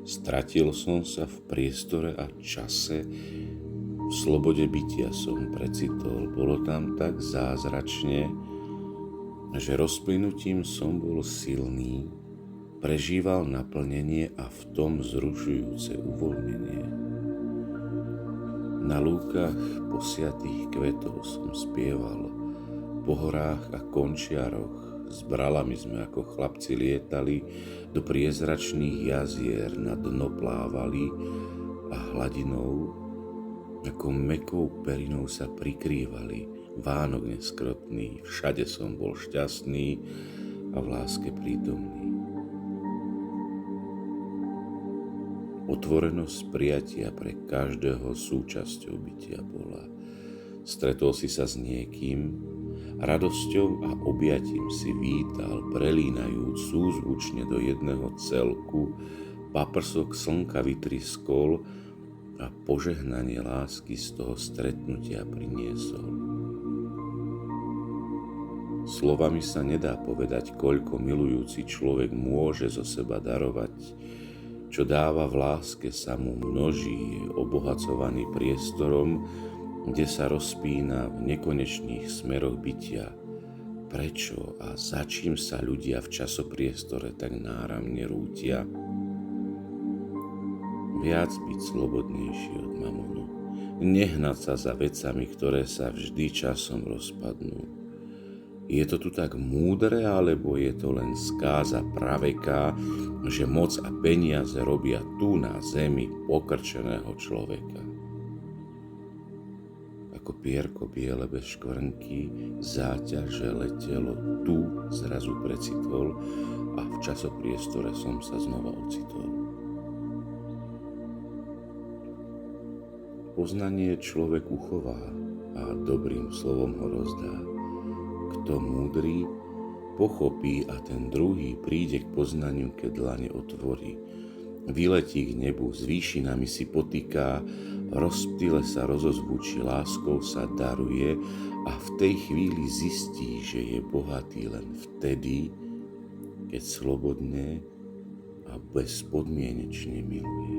Stratil som sa v priestore a čase, v slobode bytia som precitol. Bolo tam tak zázračne, že rozplynutím som bol silný, prežíval naplnenie a v tom zrušujúce uvoľnenie. Na lúkach posiatých kvetov som spieval, po horách a končiaroch s bralami sme ako chlapci lietali, do priezračných jazier na dno plávali a hladinou ako mäkkou perinou sa prikrývali. Vánok neskrotný, všade som bol šťastný a v láske prítomný. Otvorenosť prijatia pre každého súčasťou bytia bola. Stretol si sa s niekým, radosťou a objatím si vítal, prelínajúc súzvučne do jedného celku, paprsok slnka vytriskol a požehnanie lásky z toho stretnutia priniesol. Slovami sa nedá povedať, koľko milujúci človek môže zo seba darovať. Čo dáva v láske sa mu množí, je obohacovaný priestorom, kde sa rozpína v nekonečných smeroch bytia. Prečo a za čím sa ľudia v časopriestore tak náramne rútia? Viac byť slobodnejší od mamonu. Nehnať sa za vecami, ktoré sa vždy časom rozpadnú. Je to tu tak múdre, alebo je to len skáza praveká, že moc a peniaze robia tu na zemi pokrčeného človeka? Ako pierko biele bez škvrnky, záťaže letelo, tu zrazu precitol a v časopriestore som sa znova ocitol. Poznanie človek uchová a dobrým slovom ho rozdá. Kto múdry, pochopí a ten druhý príde k poznaniu, keď dlane otvorí. Vyletí k nebu, s výšinami si potýká, rozptyle sa rozozvučí, láskou sa daruje a v tej chvíli zistí, že je bohatý len vtedy, keď slobodne a bezpodmienečne miluje.